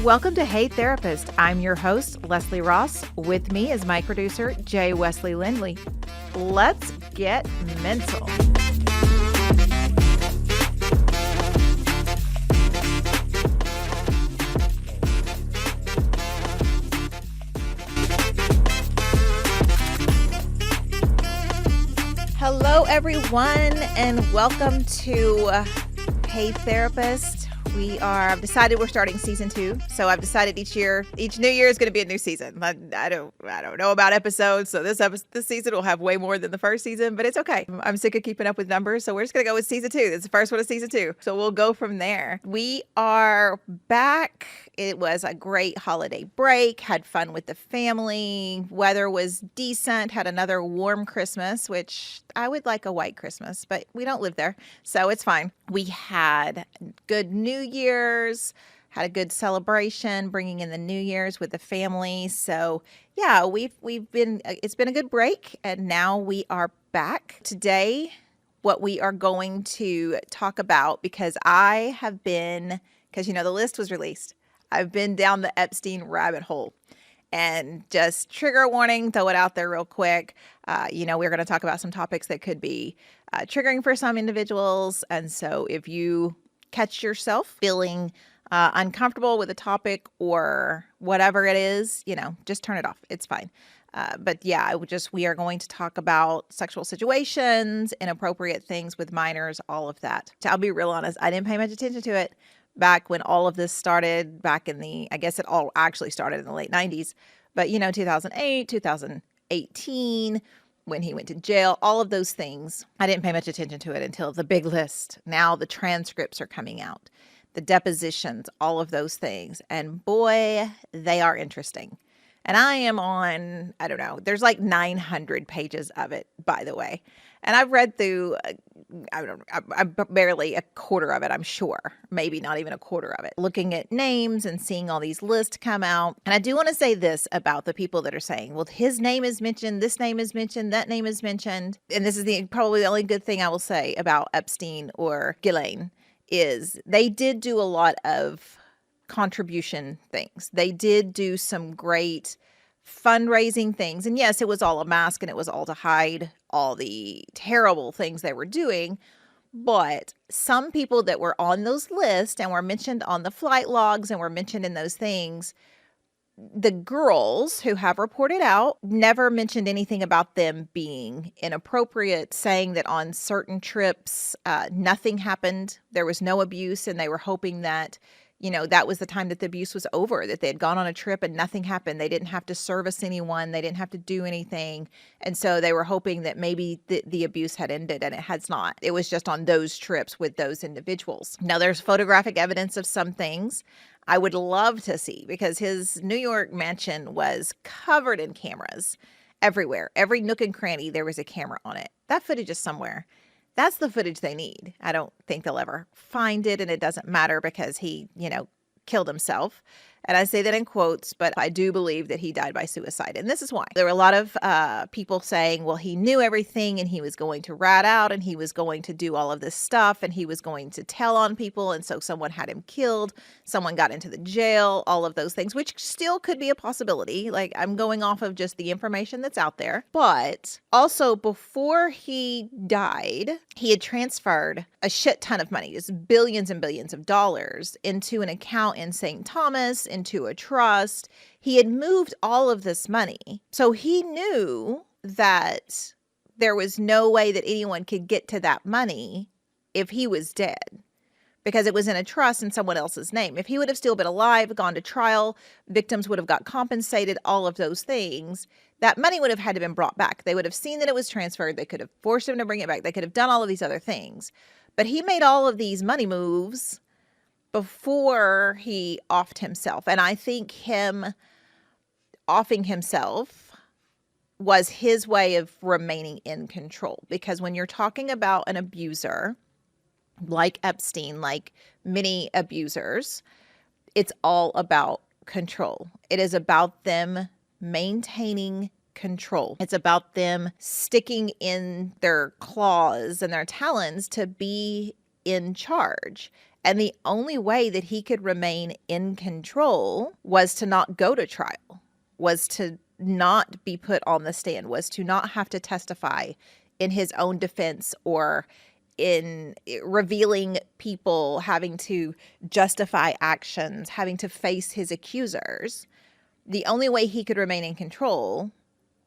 Welcome to Hey Therapist. I'm your host, Leslie Ross. With me is my producer, Jay Wesley Lindley. Let's get mental. Hello, everyone, and welcome to Hey Therapist. I've decided we're starting season 2. So I've decided each new year is going to be a new season. I don't know about episodes. So this season will have way more than the first season, but it's okay. I'm sick of keeping up with numbers. So we're just going to go with season 2. This is the first one of season 2. So we'll go from there. We are back. It was a great holiday break, had fun with the family. Weather was decent, had another warm Christmas, which I would like a white Christmas, but we don't live there. So it's fine. We had good New Year's, had a good celebration, bringing in the New Year's with the family. So yeah, it's been a good break, and now we are back. Today, what we are going to talk about, because the list was released. I've been down the Epstein rabbit hole. And just trigger warning, throw it out there real quick. We're going to talk about some topics that could be triggering for some individuals. And so if you catch yourself feeling uncomfortable with a topic or whatever it is, just turn it off. It's fine. We are going to talk about sexual situations, inappropriate things with minors, all of that. I'll be real honest. I didn't pay much attention to it back when all of this started, I guess it all actually started in the late 90s, but 2008, 2018, when he went to jail, all of those things, I didn't pay much attention to it until the big list. Now the transcripts are coming out, the depositions, all of those things. And boy, they are interesting. And I am on, there's like 900 pages of it, by the way. And I've read through, I'm barely a quarter of it, I'm sure. Maybe not even a quarter of it. Looking at names and seeing all these lists come out. And I do want to say this about the people that are saying, well, his name is mentioned, this name is mentioned, that name is mentioned. And this is probably the only good thing I will say about Epstein or Ghislaine is they did do a lot of contribution things. They did do some great fundraising things. And yes, it was all a mask and it was all to hide all the terrible things they were doing. But some people that were on those lists and were mentioned on the flight logs and were mentioned in those things, the girls who have reported out never mentioned anything about them being inappropriate, saying that on certain trips, nothing happened. There was no abuse, and they were hoping that that was the time that the abuse was over, that they had gone on a trip and nothing happened. They didn't have to service anyone. They didn't have to do anything. And so they were hoping that maybe the abuse had ended, and it has not. It was just on those trips with those individuals. Now, there's photographic evidence of some things I would love to see, because his New York mansion was covered in cameras everywhere. Every nook and cranny, there was a camera on it. That footage is somewhere. That's the footage they need. I don't think they'll ever find it, and it doesn't matter because he, killed himself. And I say that in quotes, but I do believe that he died by suicide. And this is why. There were a lot of people saying, well, he knew everything and he was going to rat out and he was going to do all of this stuff and he was going to tell on people. And so someone had him killed. Someone got into the jail, all of those things, which still could be a possibility. Like, I'm going off of just the information that's out there. But also, before he died, he had transferred a shit ton of money, just billions and billions of dollars, into an account in St. Thomas, into a trust. He had moved all of this money. So he knew that there was no way that anyone could get to that money if he was dead, because it was in a trust in someone else's name. If he would have still been alive, gone to trial, victims would have got compensated, all of those things, that money would have had to been brought back. They would have seen that it was transferred. They could have forced him to bring it back. They could have done all of these other things. But he made all of these money moves before he offed himself. And I think him offing himself was his way of remaining in control. Because when you're talking about an abuser like Epstein, like many abusers, it's all about control. It is about them maintaining control. It's about them sticking in their claws and their talons to be in charge. And the only way that he could remain in control was to not go to trial, was to not be put on the stand, was to not have to testify in his own defense or in revealing people, having to justify actions, having to face his accusers. The only way he could remain in control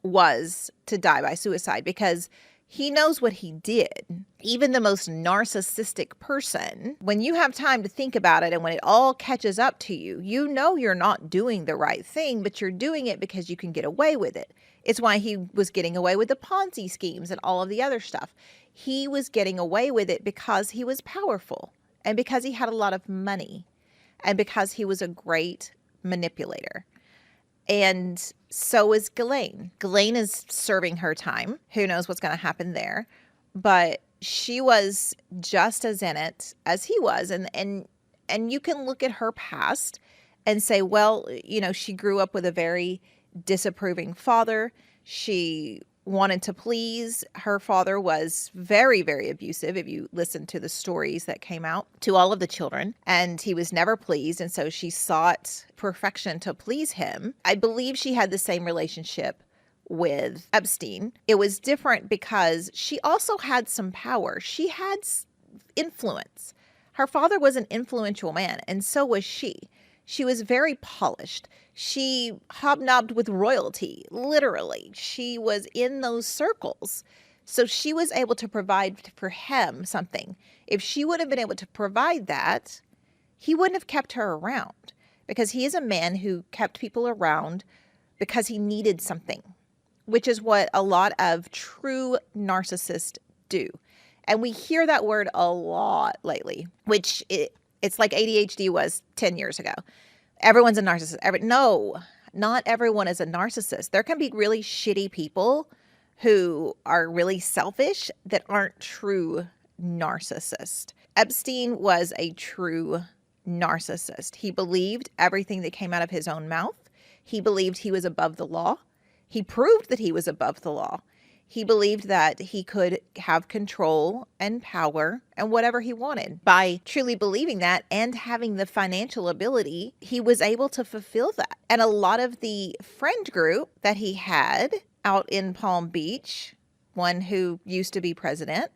was to die by suicide, because he knows what he did. Even the most narcissistic person, when you have time to think about it and when it all catches up to you, you know you're not doing the right thing, but you're doing it because you can get away with it. It's why he was getting away with the Ponzi schemes and all of the other stuff. He was getting away with it because he was powerful and because he had a lot of money and because he was a great manipulator. And so is Ghislaine. Ghislaine is serving her time. Who knows what's going to happen there? But she was just as in it as he was. And you can look at her past and say, well, you know, she grew up with a very disapproving father. She wanted to please. Her father was very, very abusive, if you listen to the stories that came out, to all of the children. And he was never pleased. And so she sought perfection to please him. I believe she had the same relationship with Epstein. It was different because she also had some power. She had influence. Her father was an influential man, and so was she. She was very polished. She hobnobbed with royalty, literally. She was in those circles. So she was able to provide for him something. If she would have been able to provide that, he wouldn't have kept her around, because he is a man who kept people around because he needed something, which is what a lot of true narcissists do. And we hear that word a lot lately, which it's like ADHD was 10 years ago. Everyone's a narcissist. No, not everyone is a narcissist. There can be really shitty people who are really selfish that aren't true narcissists. Epstein was a true narcissist. He believed everything that came out of his own mouth. He believed he was above the law. He proved that he was above the law. He believed that he could have control and power and whatever he wanted. By truly believing that and having the financial ability, he was able to fulfill that. And a lot of the friend group that he had out in Palm Beach, one who used to be president,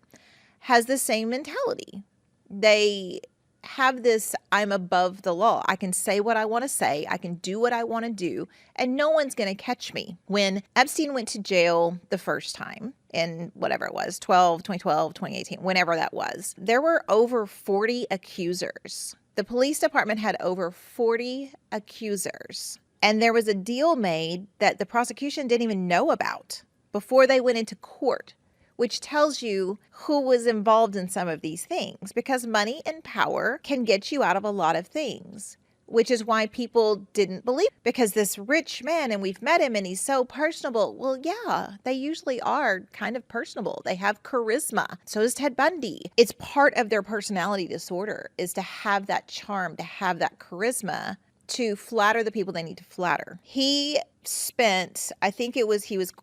has the same mentality. They have this, I'm above the law. I can say what I want to say. I can do what I want to do, and no one's going to catch me. When Epstein went to jail the first time in whatever it was, 2012, 2018, whenever that was, there were over 40 accusers. The police department had over 40 accusers. And there was a deal made that the prosecution didn't even know about before they went into court, which tells you who was involved in some of these things, because money and power can get you out of a lot of things, which is why people didn't believe, because this rich man, and we've met him and he's so personable. Well, yeah, they usually are kind of personable. They have charisma. So does Ted Bundy. It's part of their personality disorder, is to have that charm, to have that charisma, to flatter the people they need to flatter. He spent, I think it was, he was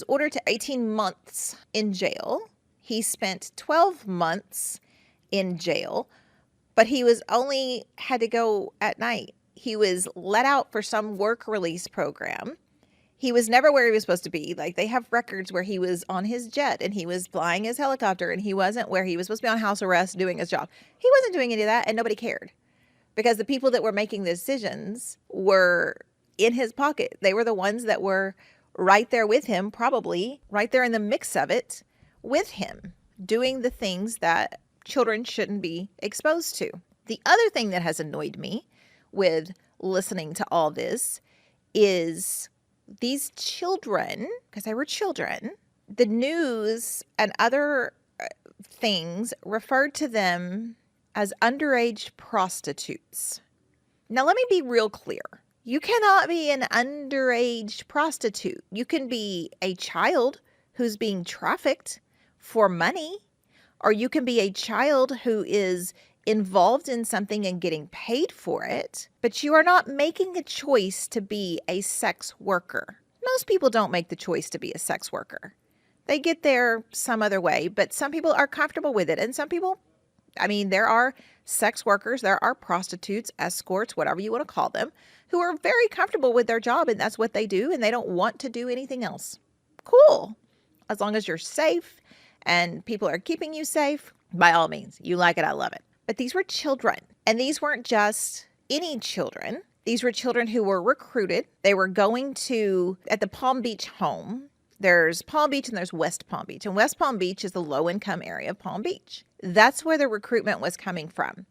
ordered to 18 months in jail. He spent 12 months in jail, but he was only had to go at night. He was let out for some work release program. He was never where he was supposed to be. Like, they have records where he was on his jet and he was flying his helicopter, and he wasn't where he was supposed to be, on house arrest doing his job. He wasn't doing any of that, and nobody cared, because the people that were making the decisions were in his pocket. They were the ones that were right there with him, probably right there in the mix of it with him, doing the things that children shouldn't be exposed to. The other thing that has annoyed me with listening to all this is these children, because they were children, the news and other things referred to them as underage prostitutes. Now, let me be real clear. You cannot be an underage prostitute. You can be a child who's being trafficked for money, or you can be a child who is involved in something and getting paid for it, but you are not making a choice to be a sex worker. Most people don't make the choice to be a sex worker. They get there some other way, but some people are comfortable with it, and some people I mean, there are sex workers, there are prostitutes, escorts, whatever you want to call them, who are very comfortable with their job and that's what they do and they don't want to do anything else. Cool. As long as you're safe and people are keeping you safe, by all means, you like it, I love it. But these were children, and these weren't just any children. These were children who were recruited. They were going to, at the Palm Beach home, there's Palm Beach and there's West Palm Beach. And West Palm Beach is the low-income area of Palm Beach. That's where the recruitment was coming from.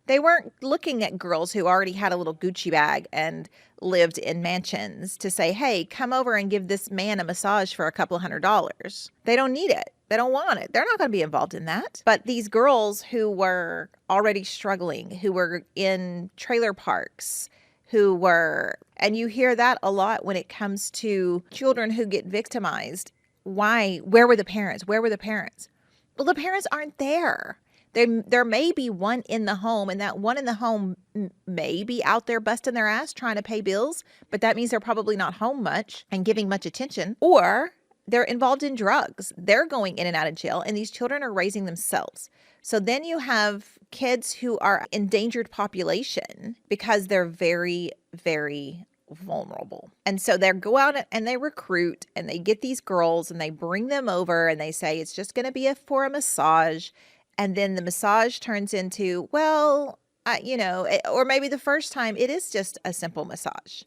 They weren't looking at girls who already had a little Gucci bag and lived in mansions to say, hey, come over and give this man a massage for a couple $100. They don't need it. They don't want it. They're not going to be involved in that. But these girls who were already struggling, who were in trailer parks, who were, and you hear that a lot when it comes to children who get victimized. Why? Where were the parents? Where were the parents? Well, the parents aren't there. There may be one in the home, and that one in the home may be out there busting their ass trying to pay bills, but that means they're probably not home much and giving much attention, or they're involved in drugs. They're going in and out of jail, and these children are raising themselves. So then you have kids who are endangered population because they're very, very vulnerable. And so they go out and they recruit and they get these girls and they bring them over and they say, it's just going to be for a massage. And then the massage turns into, well, or maybe the first time it is just a simple massage.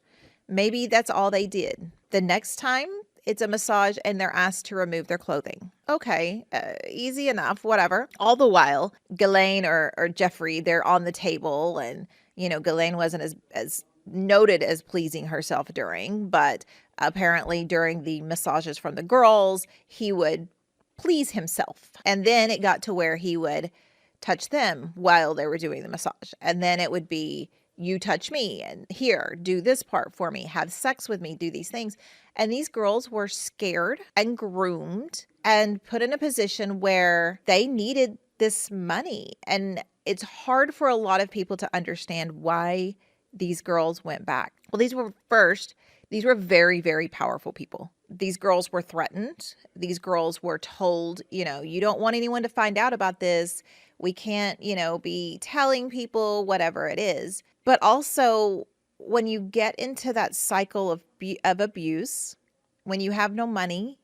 Maybe that's all they did. The next time it's a massage and they're asked to remove their clothing. Okay, easy enough, whatever. All the while, Ghislaine or Jeffrey, they're on the table and, Ghislaine wasn't as noted as pleasing herself during, but apparently during the massages from the girls, he would please himself. And then it got to where he would touch them while they were doing the massage. And then it would be, you touch me and here, do this part for me, have sex with me, do these things. And these girls were scared and groomed and put in a position where they needed this money. And it's hard for a lot of people to understand why these girls went back. Well, these were very, very powerful people. These girls were threatened. These girls were told, you don't want anyone to find out about this. We can't, be telling people, whatever it is. But also, when you get into that cycle of abuse, when you have no money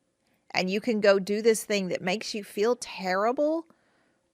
and you can go do this thing that makes you feel terrible,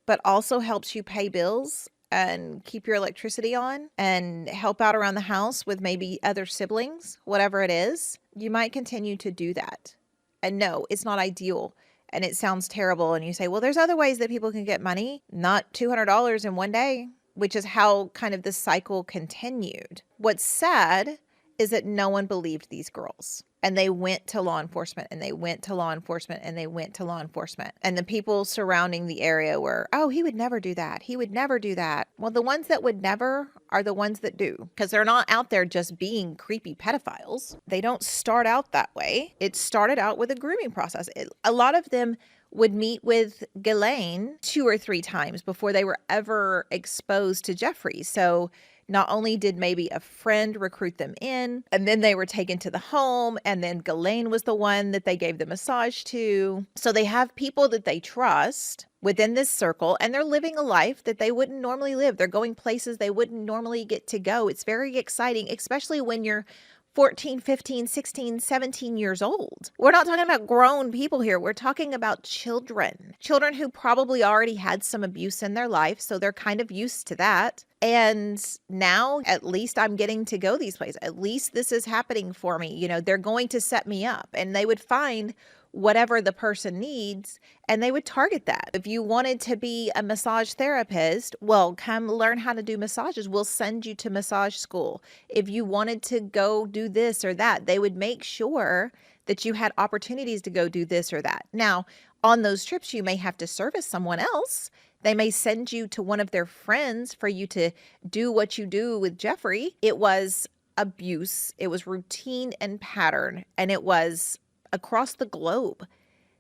but also helps you pay bills and keep your electricity on and help out around the house with maybe other siblings, whatever it is, you might continue to do that. And no, it's not ideal. And it sounds terrible. And you say, well, there's other ways that people can get money, not $200 in one day, which is how kind of the cycle continued. What's sad is that no one believed these girls. And they went to law enforcement and they went to law enforcement and they went to law enforcement. And the people surrounding the area were, oh, he would never do that. He would never do that. Well, the ones that would never are the ones that do, because they're not out there just being creepy pedophiles. They don't start out that way. It started out with a grooming process. A lot of them would meet with Ghislaine 2 or 3 times before they were ever exposed to Jeffrey. So not only did maybe a friend recruit them in, and then they were taken to the home, and then Ghislaine was the one that they gave the massage to. So they have people that they trust within this circle, and they're living a life that they wouldn't normally live. They're going places they wouldn't normally get to go. It's very exciting, especially when you're 14, 15, 16, 17 years old. We're not talking about grown people here. We're talking about children who probably already had some abuse in their life. So they're kind of used to that. And now at least I'm getting to go these places. At least this is happening for me. They're going to set me up, and they would find whatever the person needs and they would target that. If you wanted to be a massage therapist, well, come learn how to do massages. We'll send you to massage school. If you wanted to go do this or that, they would make sure that you had opportunities to go do this or that. Now, on those trips, you may have to service someone else. They may send you to one of their friends for you to do what you do with Jeffrey. It was abuse. It was routine and pattern, and it was across the globe.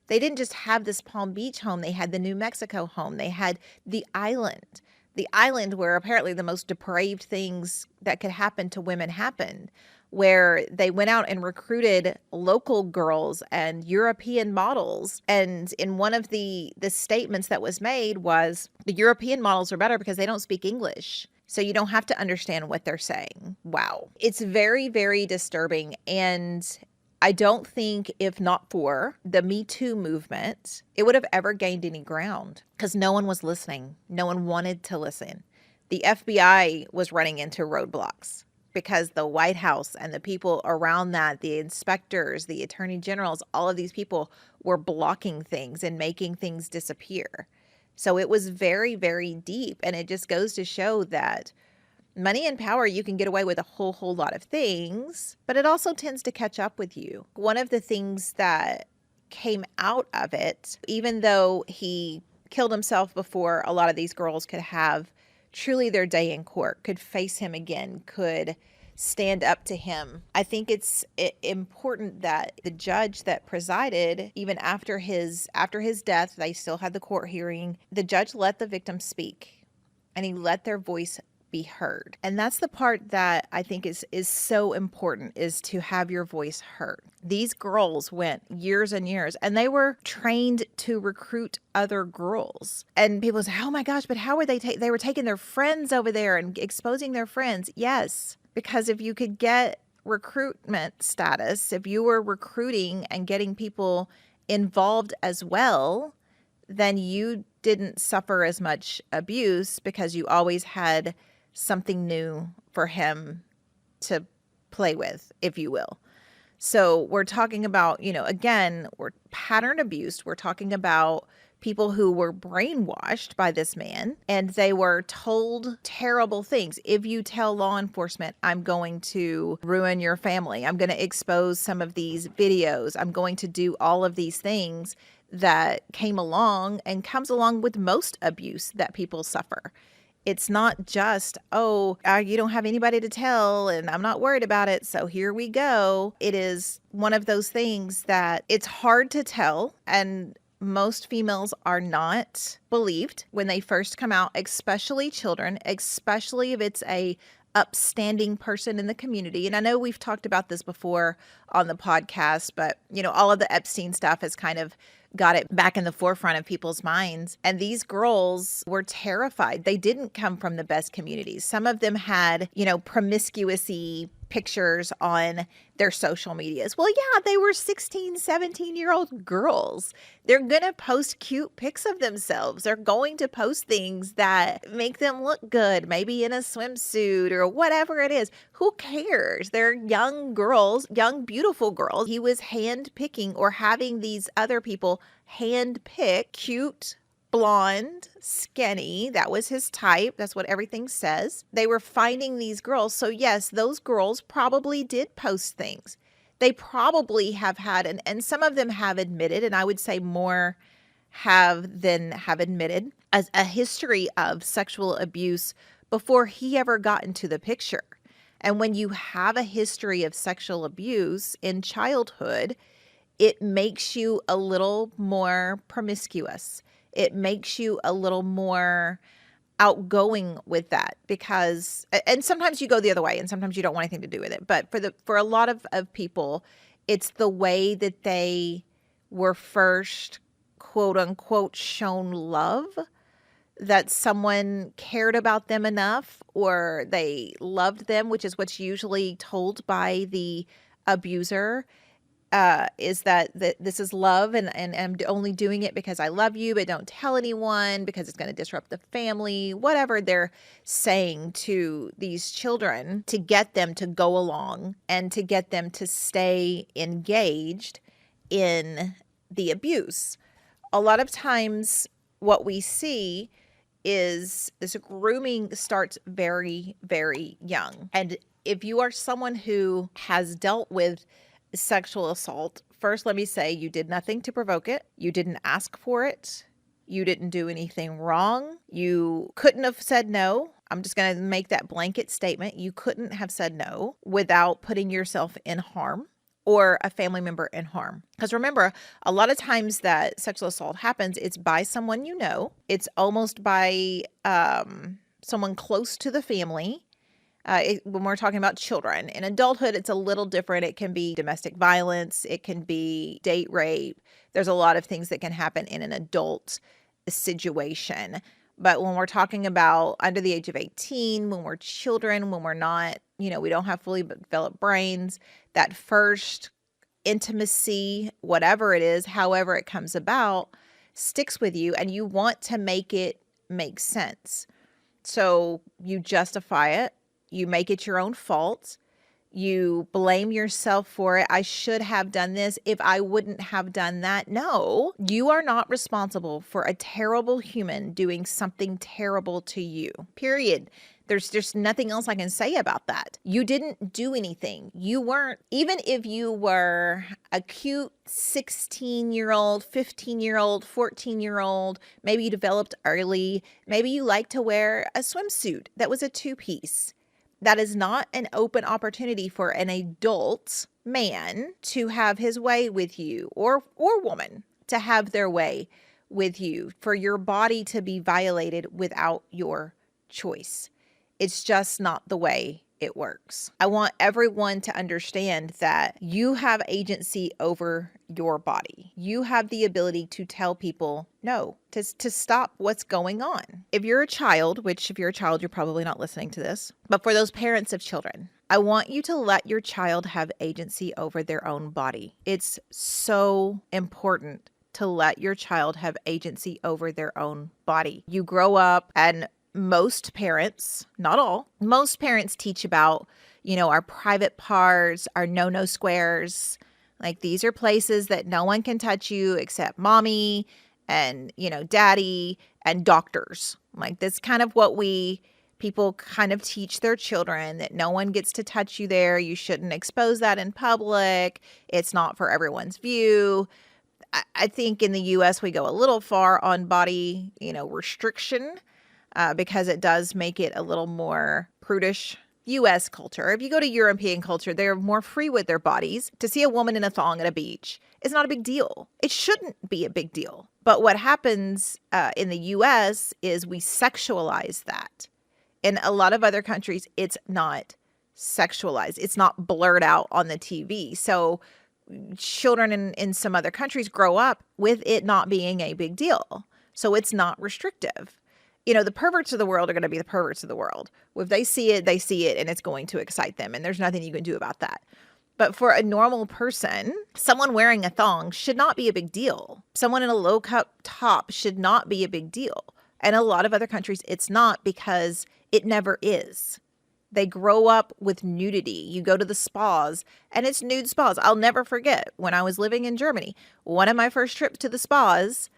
They didn't just have this Palm Beach home. They had the New Mexico home. They had the island where apparently the most depraved things that could happen to women happened. where they went out and recruited local girls and European models. And in one of the statements that was made was the European models are better because they don't speak English. So you don't have to understand what they're saying. Wow. It's very, very disturbing. And I don't think if not for the Me Too movement, it would have ever gained any ground because no one was listening. No one wanted to listen. The FBI was running into roadblocks because the White House and the people around that, the inspectors, the attorney generals, all of these people were blocking things and making things disappear. So it was very, very deep. And it just goes to show that money and power, you can get away with a whole lot of things, but it also tends to catch up with you. One of the things that came out of it, even though he killed himself before a lot of these girls could have truly their day in court, could face him again, could stand up to him. I think it's important that the judge that presided, even after his death, they still had the court hearing. The judge let the victim speak and he let their voice be heard. And that's the part that I think is so important, is to have your voice heard. These girls went years and years and they were trained to recruit other girls. And people say, oh my gosh, but how were they were taking their friends over there and exposing their friends. Yes, because if you could get recruitment status, if you were recruiting and getting people involved as well, then you didn't suffer as much abuse because you always had something new for him to play with, if you will. So we're talking about, again, we're pattern abuse. We're talking about people who were brainwashed by this man and they were told terrible things. If you tell law enforcement, I'm going to ruin your family. I'm going to expose some of these videos. I'm going to do all of these things that came along and comes along with most abuse that people suffer. It's not just, you don't have anybody to tell and I'm not worried about it, so here we go. It is one of those things that it's hard to tell, and most females are not believed when they first come out, especially children, especially if it's a upstanding person in the community. And I know we've talked about this before on the podcast, but all of the Epstein stuff has kind of got it back in the forefront of people's minds. And these girls were terrified. They didn't come from the best communities. Some of them had, promiscuity pictures on their social medias. Well, yeah, they were 16, 17-year-old girls. They're going to post cute pics of themselves. They're going to post things that make them look good, maybe in a swimsuit or whatever it is. Who cares? They're young girls, young, beautiful girls. He was hand-picking or having these other people hand-pick cute, blonde, skinny. That was his type. That's what everything says. They were finding these girls. So yes, those girls probably did post things. They probably have had, and some of them have admitted, and I would say more have than have admitted, as a history of sexual abuse before he ever got into the picture. And when you have a history of sexual abuse in childhood, it makes you a little more promiscuous. It makes you a little more outgoing with that because, and sometimes you go the other way and sometimes you don't want anything to do with it. But for a lot of people, it's the way that they were first, quote unquote, shown love, that someone cared about them enough or they loved them, which is what's usually told by the abuser. Is that this is love and I'm only doing it because I love you, but don't tell anyone because it's going to disrupt the family, whatever they're saying to these children to get them to go along and to get them to stay engaged in the abuse. A lot of times what we see is this grooming starts very, very young. And if you are someone who has dealt with sexual assault, first, let me say you did nothing to provoke it. You didn't ask for it. You didn't do anything wrong. You couldn't have said no. I'm just going to make that blanket statement. You couldn't have said no without putting yourself in harm or a family member in harm. Because remember, a lot of times that sexual assault happens, it's by someone you know. It's almost by someone close to the family. when we're talking about children. In adulthood, it's a little different. It can be domestic violence. It can be date rape. There's a lot of things that can happen in an adult situation. But when we're talking about under the age of 18, when we're children, when we're not, we don't have fully developed brains, that first intimacy, whatever it is, however it comes about, sticks with you, and you want to make it make sense. So you justify it. You make it your own fault. You blame yourself for it. I should have done this. If I wouldn't have done that. No, you are not responsible for a terrible human doing something terrible to you. Period. There's just nothing else I can say about that. You didn't do anything. You weren't, even if you were a cute 16-year-old, 15-year-old, 14-year-old, maybe you developed early, maybe you like to wear a swimsuit that was a two-piece. That is not an open opportunity for an adult man to have his way with you, or woman to have their way with you, for your body to be violated without your choice. It's just not the way it works. I want everyone to understand that you have agency over your body. You have the ability to tell people no, to stop what's going on. If you're a child, which if you're a child, you're probably not listening to this, but for those parents of children, I want you to let your child have agency over their own body. It's so important to let your child have agency over their own body. You grow up, and most parents, not all, most parents teach about, our private parts, our no-no squares. Like, these are places that no one can touch you except mommy and, daddy and doctors. Like, that's kind of what people kind of teach their children, that no one gets to touch you there. You shouldn't expose that in public. It's not for everyone's view. I think in the U.S. we go a little far on body, restriction. Because it does make it a little more prudish. U.S. culture. If you go to European culture, they're more free with their bodies. To see a woman in a thong at a beach is not a big deal. It shouldn't be a big deal. But what happens in the U.S. is we sexualize that. In a lot of other countries, it's not sexualized. It's not blurred out on the TV. So children in some other countries grow up with it not being a big deal. So it's not restrictive. The perverts of the world are going to be the perverts of the world. If they see it, and it's going to excite them, and there's nothing you can do about that. But for a normal person, someone wearing a thong should not be a big deal. Someone in a low-cut top should not be a big deal. And a lot of other countries, it's not, because it never is. They grow up with nudity. You go to the spas, and it's nude spas. I'll never forget when I was living in Germany, one of my first trips to the spas,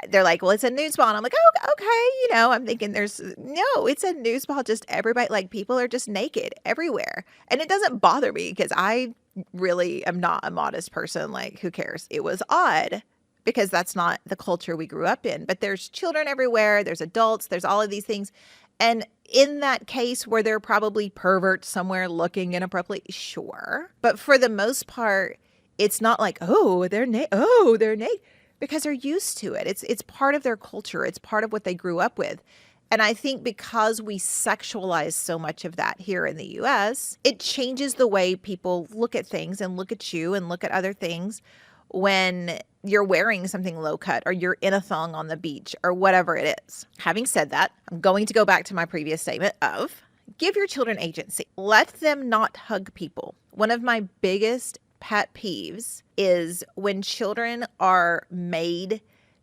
they're like, well, it's a nude spa. And I'm like, oh, okay. I'm thinking it's a nude spa. Just everybody, like, people are just naked everywhere. And it doesn't bother me, because I really am not a modest person. Like, who cares? It was odd, because that's not the culture we grew up in. But there's children everywhere. There's adults. There's all of these things. And in that case where they're probably perverts somewhere looking inappropriately, sure. But for the most part, it's not like, oh, they're naked. Because they're used to it. It's part of their culture. It's part of what they grew up with. And I think because we sexualize so much of that here in the U.S., it changes the way people look at things and look at you and look at other things when you're wearing something low cut, or you're in a thong on the beach, or whatever it is. Having said that, I'm going to go back to my previous statement of give your children agency. Let them not hug people. One of my biggest pet peeves is when children are made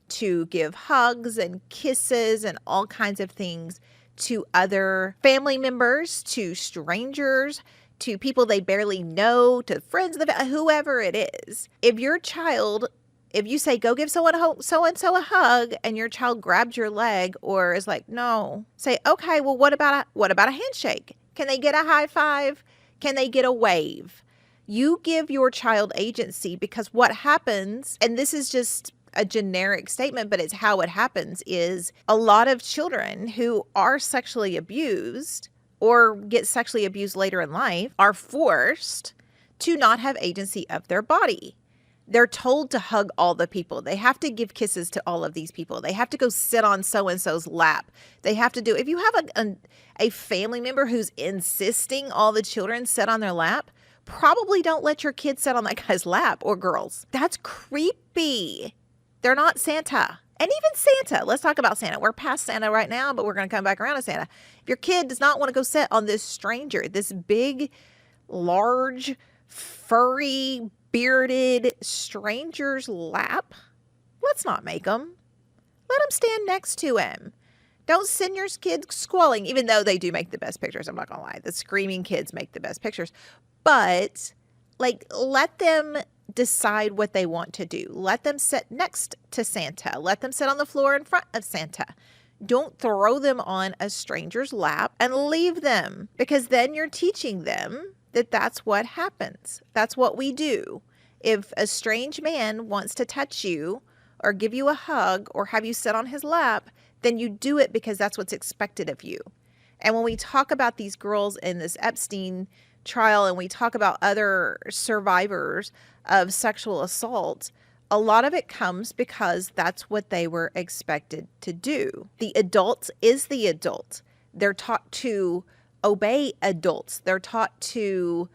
to give hugs and kisses and all kinds of things to other family members, to strangers, to people they barely know, to friends, whoever it is. If you say, go give so-and-so a hug, and your child grabs your leg or is like, no, say, okay, well, what about a handshake? Can they get a high five? Can they get a wave? You give your child agency, because what happens, and this is just a generic statement, but it's how it happens, is a lot of children who are sexually abused or get sexually abused later in life are forced to not have agency of their body. They're told to hug all the people. They have to give kisses to all of these people. They have to go sit on so-and-so's lap. They have to do, if you have a family member who's insisting all the children sit on their lap, probably don't let your kids sit on that guy's lap or girls. That's creepy. They're not Santa. And even Santa, let's talk about Santa. We're past Santa right now, but we're going to come back around to Santa. If your kid does not want to go sit on this stranger, this big, large, furry, bearded stranger's lap, let's not make them. Let them stand next to him. Don't send your kids squalling, even though they do make the best pictures. I'm not going to lie. The screaming kids make the best pictures. But, like, let them decide what they want to do. Let them sit next to Santa. Let them sit on the floor in front of Santa. Don't throw them on a stranger's lap and leave them, because then you're teaching them that that's what happens. That's what we do. If a strange man wants to touch you or give you a hug or have you sit on his lap, then you do it because that's what's expected of you. And when we talk about these girls in this Epstein trial and we talk about other survivors of sexual assault, a lot of it comes because that's what they were expected to do. The adult is the adult. They're taught to obey adults. They're taught to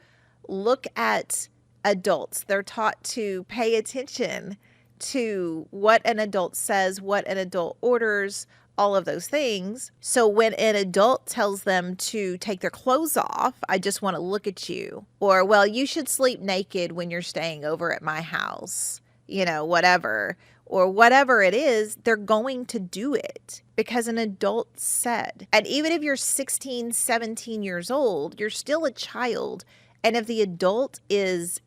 look at adults. They're taught to pay attention to what an adult says, what an adult orders, all of those things. So when an adult tells them to take their clothes off, I just want to look at you. Or, well, you should sleep naked when you're staying over at my house, whatever. Or whatever it is, they're going to do it because an adult said. And even if you're 16, 17 years old, you're still a child. And if the adult is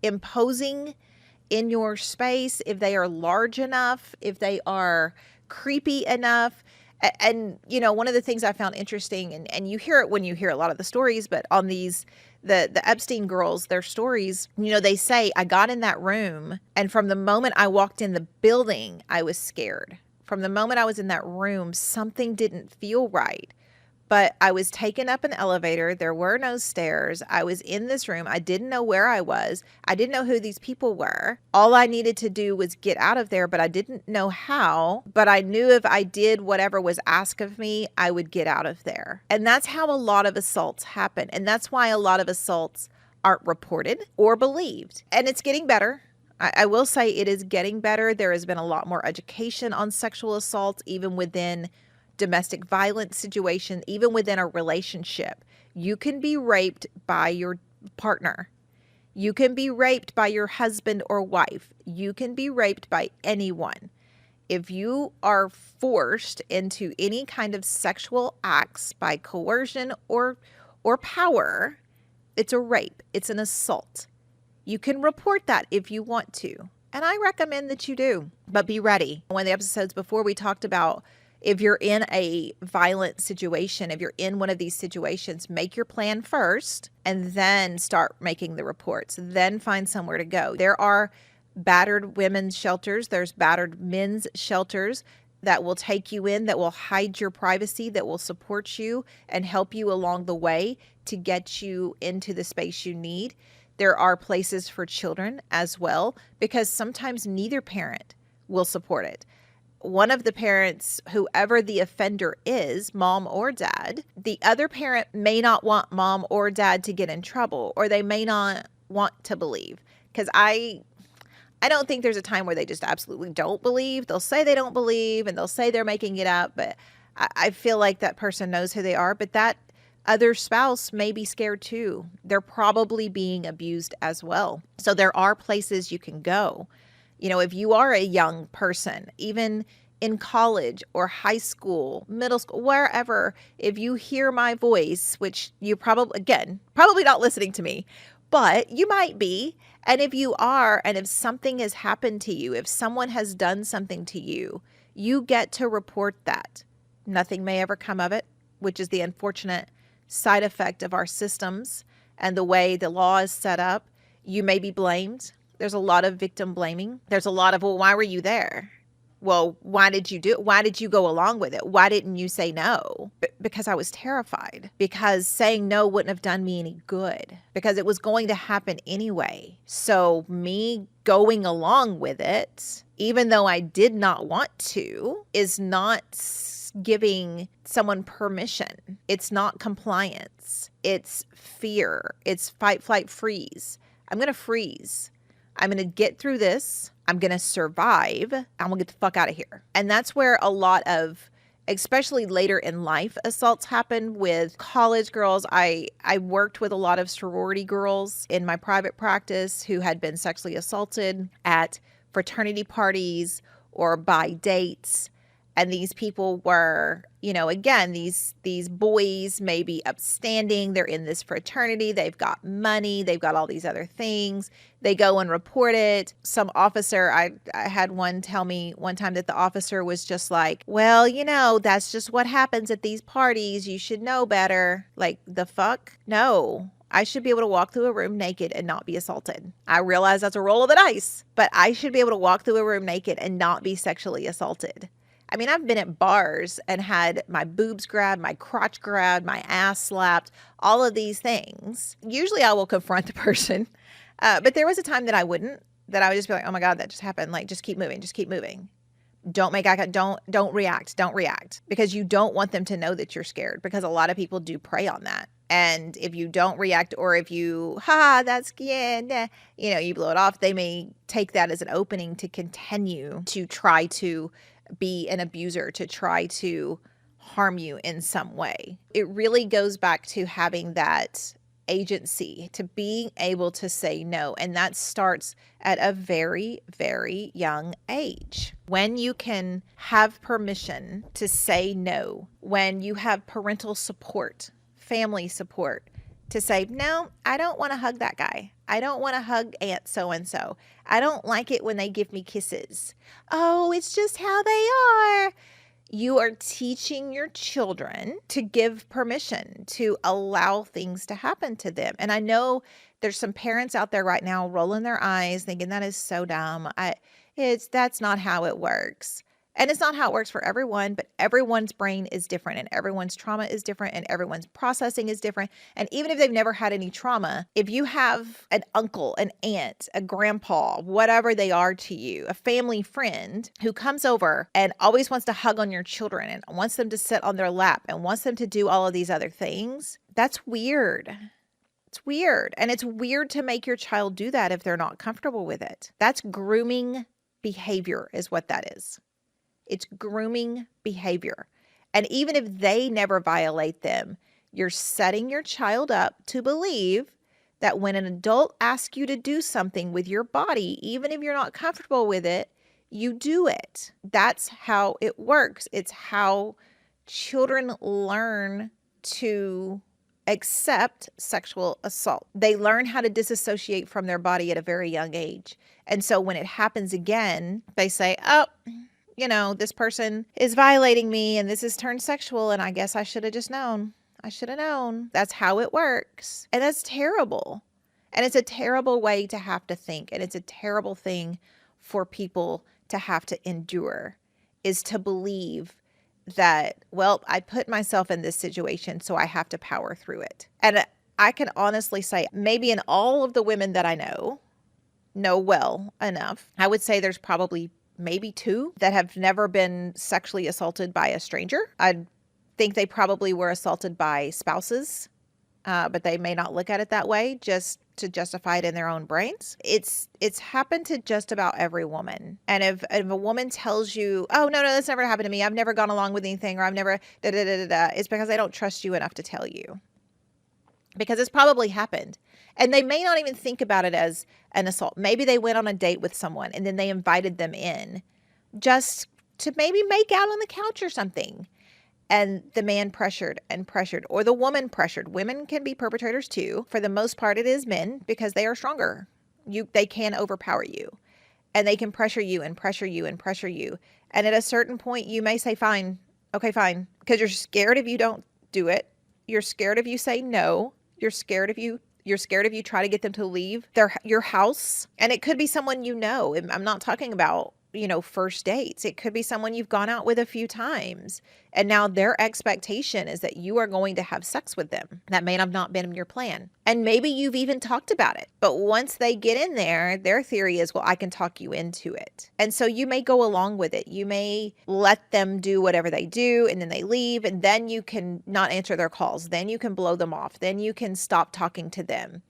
imposing in your space, if they are large enough, if they are creepy enough, and one of the things I found interesting, and you hear it when you hear a lot of the stories, but on these, the Epstein girls, their stories, they say, I got in that room, and from the moment I walked in the building, I was scared. From the moment I was in that room, something didn't feel right. But I was taken up an elevator. There were no stairs. I was in this room. I didn't know where I was. I didn't know who these people were. All I needed to do was get out of there, but I didn't know how. But I knew if I did whatever was asked of me, I would get out of there. And that's how a lot of assaults happen. And that's why a lot of assaults aren't reported or believed. And it's getting better. I will say it is getting better. There has been a lot more education on sexual assault, even within domestic violence situation, even within a relationship. You can be raped by your partner. You can be raped by your husband or wife. You can be raped by anyone. If you are forced into any kind of sexual acts by coercion or power, it's a rape. It's an assault. You can report that if you want to. And I recommend that you do, but be ready. One of the episodes before, we talked about if you're in a violent situation, if you're in one of these situations, make your plan first and then start making the reports. Then find somewhere to go. There are battered women's shelters. There's battered men's shelters that will take you in, that will hide your privacy, that will support you and help you along the way to get you into the space you need. There are places for children as well, because sometimes neither parent will support it. One of the parents, whoever the offender is, mom or dad, the other parent may not want mom or dad to get in trouble, or they may not want to believe. Because I don't think there's a time where they just absolutely don't believe. They'll say they don't believe and they'll say they're making it up, but I feel like that person knows who they are. But that other spouse may be scared too. They're probably being abused as well. So there are places you can go. If you are a young person, even in college or high school, middle school, wherever, if you hear my voice, which you probably not listening to me, but you might be. And if you are, and if something has happened to you, if someone has done something to you, you get to report that. Nothing may ever come of it, which is the unfortunate side effect of our systems and the way the law is set up. You may be blamed. There's a lot of victim blaming. There's a lot of, well, why were you there? Well, why did you do it? Why did you go along with it? Why didn't you say no? Because I was terrified. Because saying no wouldn't have done me any good. Because it was going to happen anyway. So me going along with it, even though I did not want to, is not giving someone permission. It's not compliance. It's fear. It's fight, flight, freeze. I'm going to freeze. I'm going to get through this. I'm going to survive. I'm going to get the fuck out of here. And that's where a lot of, especially later in life, assaults happen with college girls. I worked with a lot of sorority girls in my private practice who had been sexually assaulted at fraternity parties or by dates. And these people were, again, these boys may be upstanding. They're in this fraternity. They've got money. They've got all these other things. They go and report it. Some officer, I had one tell me one time that the officer was just like, well, that's just what happens at these parties. You should know better. Like, the fuck? No. I should be able to walk through a room naked and not be assaulted. I realize that's a roll of the dice, but I should be able to walk through a room naked and not be sexually assaulted. I mean, I've been at bars and had my boobs grabbed, my crotch grabbed, my ass slapped, all of these things. Usually I will confront the person, but there was a time that I wouldn't, that I would just be like, oh my God, that just happened. Like, just keep moving, just keep moving. Don't make eye contact, don't react, because you don't want them to know that you're scared, because a lot of people do prey on that. And if you don't react, or if you, that's, nah, you blow it off, they may take that as an opening to continue to try to be an abuser, to try to harm you in some way. It really goes back to having that agency, to being able to say no. And that starts at a very, very young age. When you can have permission to say no, when you have parental support, family support, to say, no, I don't want to hug that guy. I don't want to hug Aunt so-and-so. I don't like it when they give me kisses. Oh, it's just how they are. You are teaching your children to give permission, to allow things to happen to them. And I know there's some parents out there right now rolling their eyes thinking that is so dumb. That's not how it works. And it's not how it works for everyone, but everyone's brain is different, and everyone's trauma is different, and everyone's processing is different. And even if they've never had any trauma, if you have an uncle, an aunt, a grandpa, whatever they are to you, a family friend who comes over and always wants to hug on your children and wants them to sit on their lap and wants them to do all of these other things, that's weird. It's weird. And it's weird to make your child do that if they're not comfortable with it. That's grooming behavior is what that is. It's grooming behavior. And even if they never violate them, you're setting your child up to believe that when an adult asks you to do something with your body, even if you're not comfortable with it, you do it. That's how it works. It's how children learn to accept sexual assault. They learn how to disassociate from their body at a very young age. And so when it happens again, they say, oh, this person is violating me and this has turned sexual, and I guess I should have just known. I should have known. That's how it works. And that's terrible. And it's a terrible way to have to think. And it's a terrible thing for people to have to endure, is to believe that, well, I put myself in this situation, so I have to power through it. And I can honestly say, maybe in all of the women that I know well enough, I would say there's probably maybe 2 that have never been sexually assaulted by a stranger. I think they probably were assaulted by spouses, but they may not look at it that way, just to justify it in their own brains. It's happened to just about every woman. And if a woman tells you, oh, no, that's never happened to me, I've never gone along with anything, or I've never it's because they don't trust you enough to tell you. Because it's probably happened. And they may not even think about it as an assault. Maybe they went on a date with someone and then they invited them in just to maybe make out on the couch or something. And the man pressured and pressured, or the woman pressured. Women can be perpetrators too. For the most part, it is men, because they are stronger. They can overpower you, and they can pressure you and pressure you and pressure you. And at a certain point, you may say, fine, okay, fine. Because you're scared if you don't do it. You're scared if you say no. You're scared if you try to get them to leave your house. And it could be someone you know. I'm not talking about first dates. It could be someone you've gone out with a few times. And now their expectation is that you are going to have sex with them. That may have not been in your plan. And maybe you've even talked about it. But once they get in there, their theory is, well, I can talk you into it. And so you may go along with it. You may let them do whatever they do, and then they leave, and then you can not answer their calls. Then you can blow them off. Then you can stop talking to them.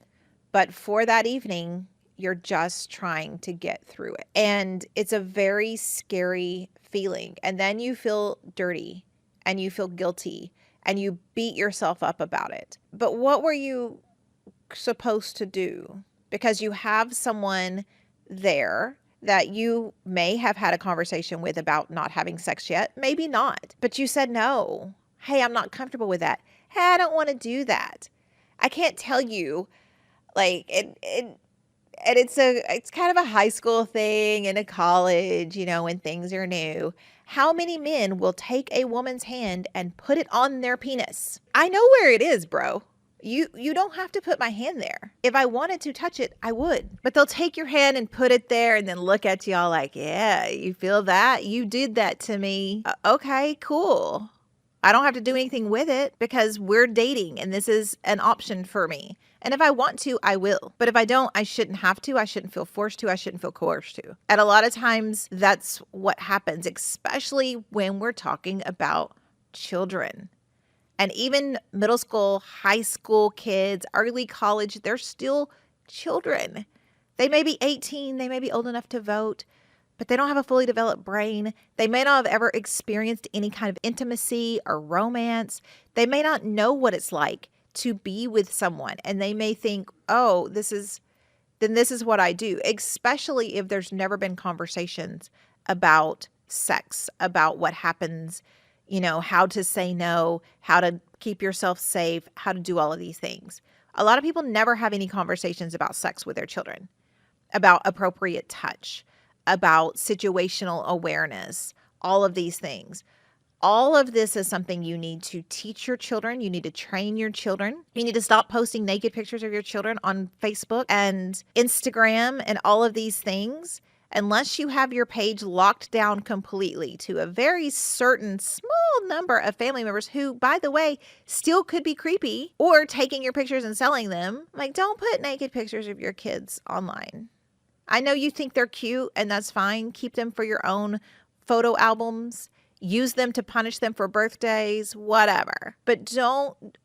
But for that evening, you're just trying to get through it. And it's a very scary feeling. And then you feel dirty and you feel guilty and you beat yourself up about it. But what were you supposed to do? Because you have someone there that you may have had a conversation with about not having sex yet. Maybe not. But you said no. Hey, I'm not comfortable with that. Hey, I don't want to do that. I can't tell you, and it's kind of a high school thing and a college, when things are new. How many men will take a woman's hand and put it on their penis? I know where it is, bro. You don't have to put my hand there. If I wanted to touch it, I would. But they'll take your hand and put it there and then look at y'all like, yeah, you feel that? You did that to me. Okay, cool. I don't have to do anything with it because we're dating and this is an option for me. And if I want to, I will. But if I don't, I shouldn't have to. I shouldn't feel forced to. I shouldn't feel coerced to. And a lot of times that's what happens, especially when we're talking about children. And even middle school, high school kids, early college, they're still children. They may be 18. They may be old enough to vote, but they don't have a fully developed brain. They may not have ever experienced any kind of intimacy or romance. They may not know what it's like to be with someone. And they may think, oh, this is what I do, especially if there's never been conversations about sex, about what happens, how to say no, how to keep yourself safe, how to do all of these things. A lot of people never have any conversations about sex with their children, about appropriate touch, about situational awareness, all of these things. All of this is something you need to teach your children. You need to train your children. You need to stop posting naked pictures of your children on Facebook and Instagram and all of these things unless you have your page locked down completely to a very certain small number of family members who, by the way, still could be creepy or taking your pictures and selling them. Don't put naked pictures of your kids online. I know you think they're cute and that's fine. Keep them for your own photo albums. Use them to punish them for birthdays, whatever. But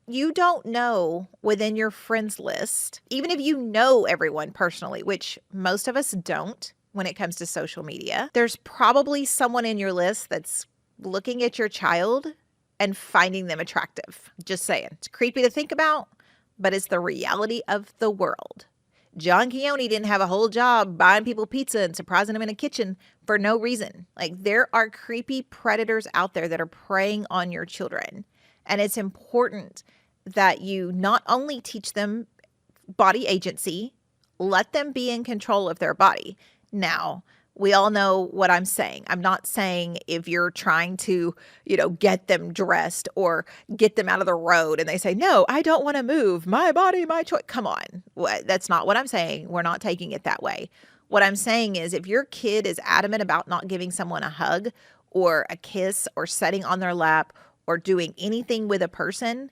you don't know within your friends list, even if you know everyone personally, which most of us don't when it comes to social media, there's probably someone in your list that's looking at your child and finding them attractive. Just saying. It's creepy to think about, but it's the reality of the world. John Keone didn't have a whole job buying people pizza and surprising them in a kitchen for no reason. There are creepy predators out there that are preying on your children. And it's important that you not only teach them body agency, let them be in control of their body. Now, we all know what I'm saying. I'm not saying if you're trying to, get them dressed or get them out of the road and they say, no, I don't want to move. My body, my choice. Come on. That's not what I'm saying. We're not taking it that way. What I'm saying is if your kid is adamant about not giving someone a hug or a kiss or sitting on their lap or doing anything with a person,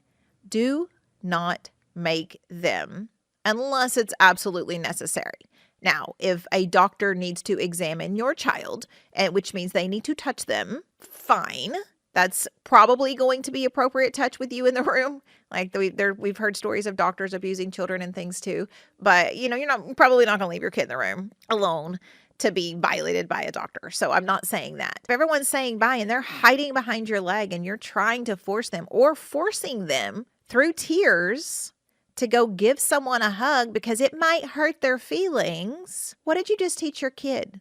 do not make them unless it's absolutely necessary. Now, if a doctor needs to examine your child, which means they need to touch them, fine. That's probably going to be appropriate touch with you in the room. We've heard stories of doctors abusing children and things too. But, you're probably not going to leave your kid in the room alone to be violated by a doctor. So I'm not saying that. If everyone's saying bye and they're hiding behind your leg and you're trying to force them or forcing them through tears to go give someone a hug because it might hurt their feelings, what did you just teach your kid?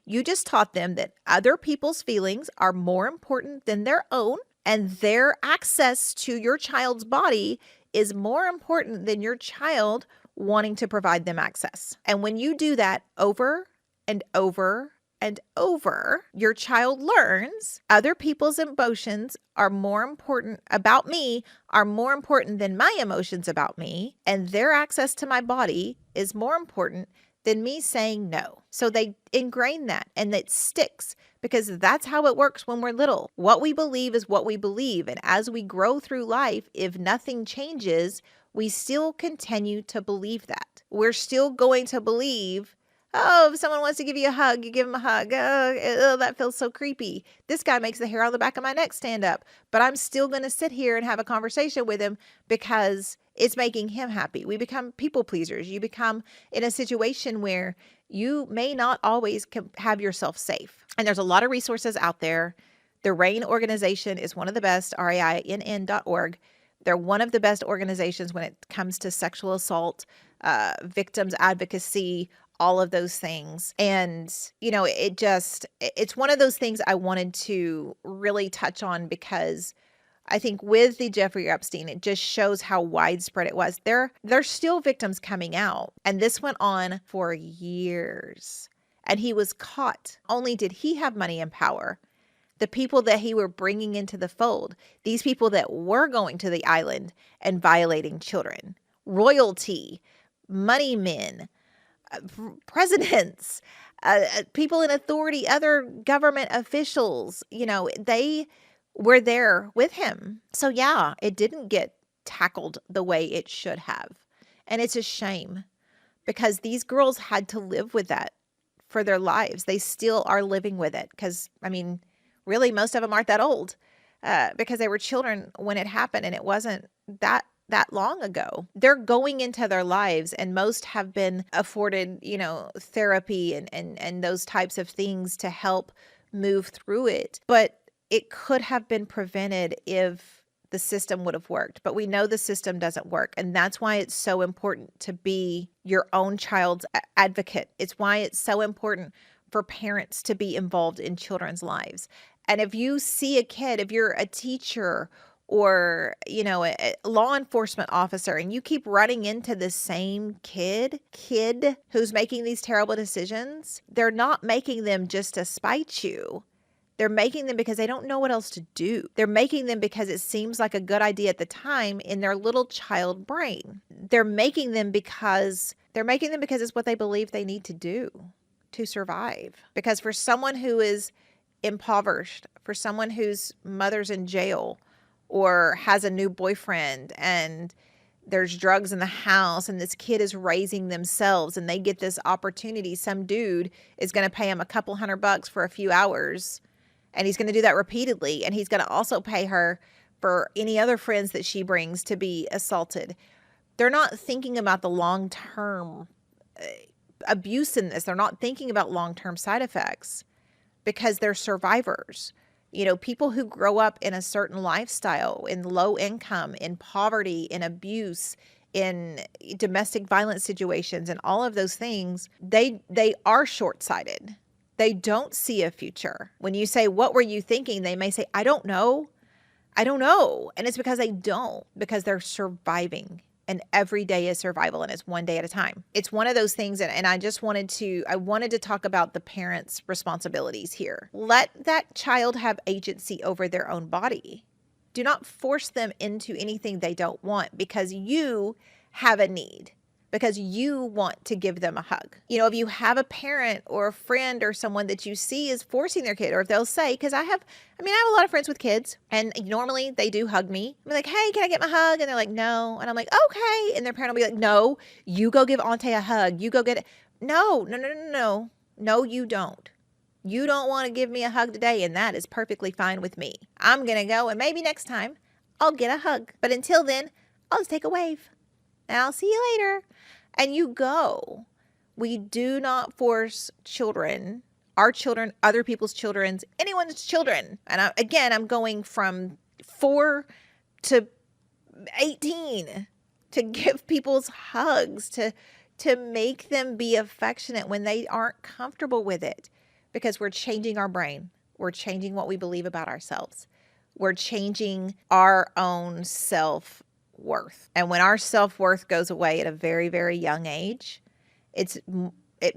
You just taught them that other people's feelings are more important than their own, and their access to your child's body is more important than your child wanting to provide them access. And when you do that over and over and over, your child learns other people's emotions are more important about me, are more important than my emotions about me, and their access to my body is more important than me saying no. So they ingrain that and it sticks because that's how it works when we're little. What we believe is what we believe. And as we grow through life, if nothing changes, we still continue to believe that. We're still going to believe, oh, if someone wants to give you a hug, you give them a hug. Oh, that feels so creepy. This guy makes the hair on the back of my neck stand up, but I'm still going to sit here and have a conversation with him because it's making him happy. We become people pleasers. You become in a situation where you may not always have yourself safe. And there's a lot of resources out there. The RAINN organization is one of the best, RAINN.org. They're one of the best organizations when it comes to sexual assault, victims advocacy, all of those things. And, it's one of those things I wanted to really touch on because I think with the Jeffrey Epstein, it just shows how widespread it was. There's still victims coming out. And this went on for years. And he was caught. Only did he have money and power. The people that he were bringing into the fold, these people that were going to the island and violating children, royalty, money men, presidents, people in authority, other government officials, they were there with him. So yeah, it didn't get tackled the way it should have. And it's a shame because these girls had to live with that for their lives. They still are living with it because, really most of them aren't that old because they were children when it happened and it wasn't that long ago. They're going into their lives and most have been afforded, therapy and those types of things to help move through it. But it could have been prevented if the system would have worked. But we know the system doesn't work. And that's why it's so important to be your own child's advocate. It's why it's so important for parents to be involved in children's lives. And if you see a kid, if you're a teacher or, a law enforcement officer and you keep running into the same kid who's making these terrible decisions, they're not making them just to spite you. They're making them because they don't know what else to do. They're making them because it seems like a good idea at the time in their little child brain. They're making them because it's what they believe they need to do to survive. Because for someone who is impoverished, for someone whose mother's in jail or has a new boyfriend and there's drugs in the house and this kid is raising themselves and they get this opportunity, some dude is going to pay him a couple $100 for a few hours and he's going to do that repeatedly and he's going to also pay her for any other friends that she brings to be assaulted. They're not thinking about the long-term abuse in this. They're not thinking about long-term side effects because they're survivors. People who grow up in a certain lifestyle, in low income, in poverty, in abuse, in domestic violence situations, and all of those things, they are short-sighted. They don't see a future. When you say, what were you thinking? They may say, I don't know. And it's because they don't, because they're surviving. And every day is survival and it's one day at a time. It's one of those things. And I wanted to talk about the parents' responsibilities here. Let that child have agency over their own body. Do not force them into anything they don't want because you have a need, because you want to give them a hug. If you have a parent or a friend or someone that you see is forcing their kid, or if they'll say, because I have a lot of friends with kids and normally they do hug me. I'm like, hey, can I get my hug? And they're like, no. And I'm like, okay. And their parent will be like, no, you go give Auntie a hug. You go get it. No, you don't. You don't want to give me a hug today. And that is perfectly fine with me. I'm going to go and maybe next time I'll get a hug. But until then, I'll just take a wave and I'll see you later. And you go. We do not force children, our children, other people's children, anyone's children. And I'm going from 4 to 18 to give people's hugs, to make them be affectionate when they aren't comfortable with it. Because we're changing our brain. We're changing what we believe about ourselves. We're changing our own self-worth. And when our self-worth goes away at a very, very young age, it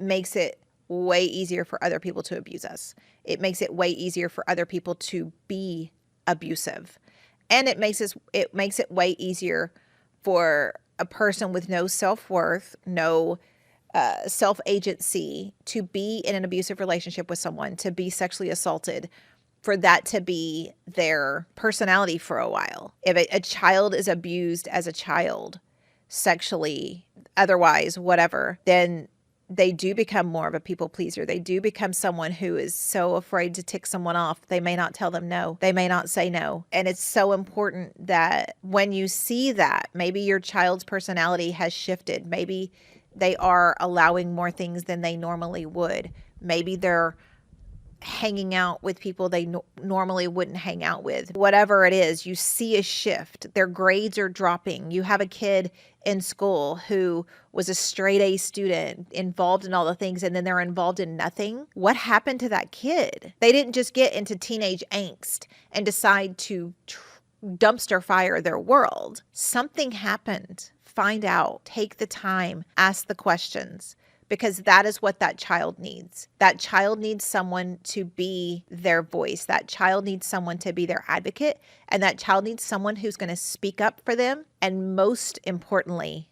makes it way easier for other people to abuse us. It makes it way easier for other people to be abusive. And it makes it way easier for a person with no self-worth, no self-agency to be in an abusive relationship with someone, to be sexually assaulted, for that to be their personality for a while. If a child is abused as a child, sexually, otherwise, whatever, then they do become more of a people pleaser. They do become someone who is so afraid to tick someone off. They may not tell them no. They may not say no. And it's so important that when you see that, maybe your child's personality has shifted. Maybe they are allowing more things than they normally would. Maybe they're hanging out with people they normally wouldn't hang out with. Whatever it is, you see a shift. Their grades are dropping. You have a kid in school who was a straight A student, involved in all the things, and then they're involved in nothing. What happened to that kid? They didn't just get into teenage angst and decide to dumpster fire their world. Something happened. Find out. Take the time. Ask the questions. Because that is what that child needs. That child needs someone to be their voice. That child needs someone to be their advocate. And that child needs someone who's going to speak up for them. And most importantly,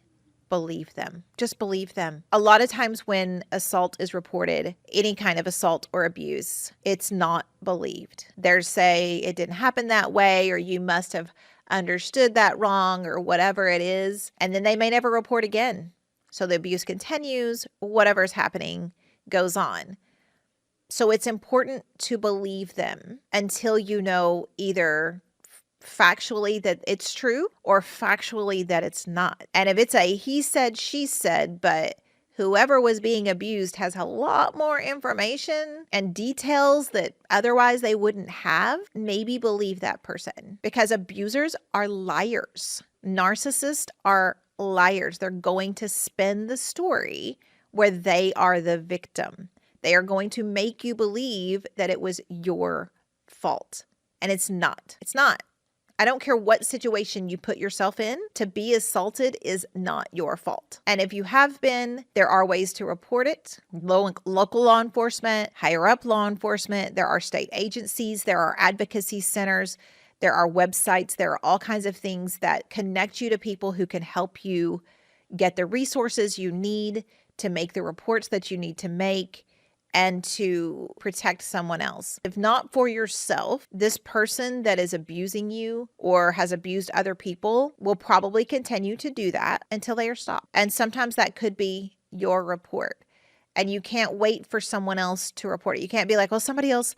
believe them. Just believe them. A lot of times when assault is reported, any kind of assault or abuse, it's not believed. There's say it didn't happen that way, or you must have understood that wrong, or whatever it is. And then they may never report again. So the abuse continues, whatever's happening goes on. So it's important to believe them until you know either factually that it's true or factually that it's not. And if it's a he said, she said, but whoever was being abused has a lot more information and details that otherwise they wouldn't have, maybe believe that person. Because abusers are liars. Narcissists are liars. They're going to spin the story where they are the victim. They are going to make you believe that it was your fault. And it's not. It's not. I don't care what situation you put yourself in. To be assaulted is not your fault. And if you have been, there are ways to report it. Local law enforcement, higher up law enforcement. There are state agencies. There are advocacy centers. There are websites. There are all kinds of things that connect you to people who can help you get the resources you need to make the reports that you need to make and to protect someone else. If not for yourself, this person that is abusing you or has abused other people will probably continue to do that until they are stopped. And sometimes that could be your report. And you can't wait for someone else to report it. You can't be like, well, somebody else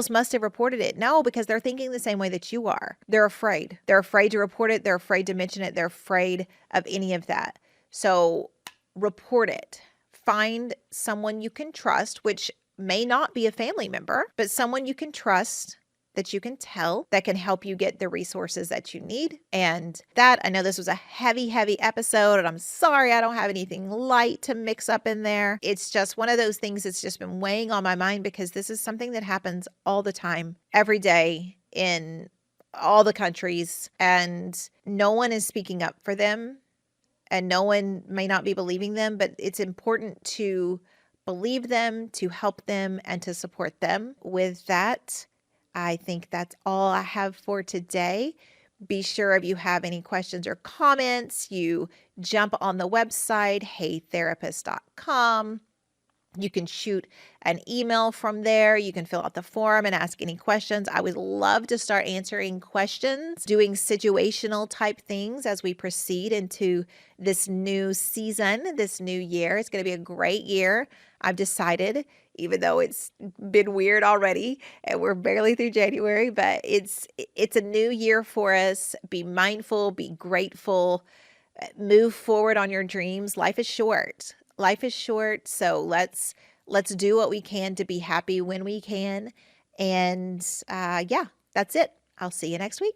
must have reported it. No, because they're thinking the same way that you are. They're afraid. They're afraid to report it. They're afraid to mention it. They're afraid of any of that. So report it. Find someone you can trust, which may not be a family member, but someone you can trust that you can tell that can help you get the resources that you need. And that, I know this was a heavy, heavy episode, and I'm sorry I don't have anything light to mix up in there. It's just one of those things that's just been weighing on my mind because this is something that happens all the time, every day in all the countries, and no one is speaking up for them, and no one may not be believing them, but it's important to believe them, to help them, and to support them. With that, I think that's all I have for today. Be sure if you have any questions or comments, you jump on the website, heytherapist.com. You can shoot an email from there. You can fill out the form and ask any questions. I would love to start answering questions, doing situational type things as we proceed into this new season, this new year. It's going to be a great year. I've decided, even though it's been weird already and we're barely through January, but it's a new year for us. Be mindful, be grateful, move forward on your dreams. Life is short. Life is short, so let's do what we can to be happy when we can. And yeah, that's it. I'll see you next week.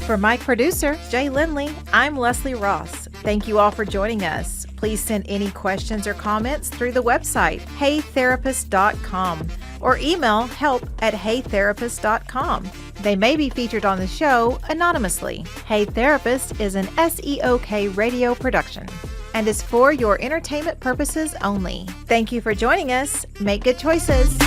For my producer, Jay Lindley, I'm Leslie Ross. Thank you all for joining us. Please send any questions or comments through the website, heytherapist.com, or email help@heytherapist.com. They may be featured on the show anonymously. Hey Therapist is an SEOK radio production and is for your entertainment purposes only. Thank you for joining us. Make good choices.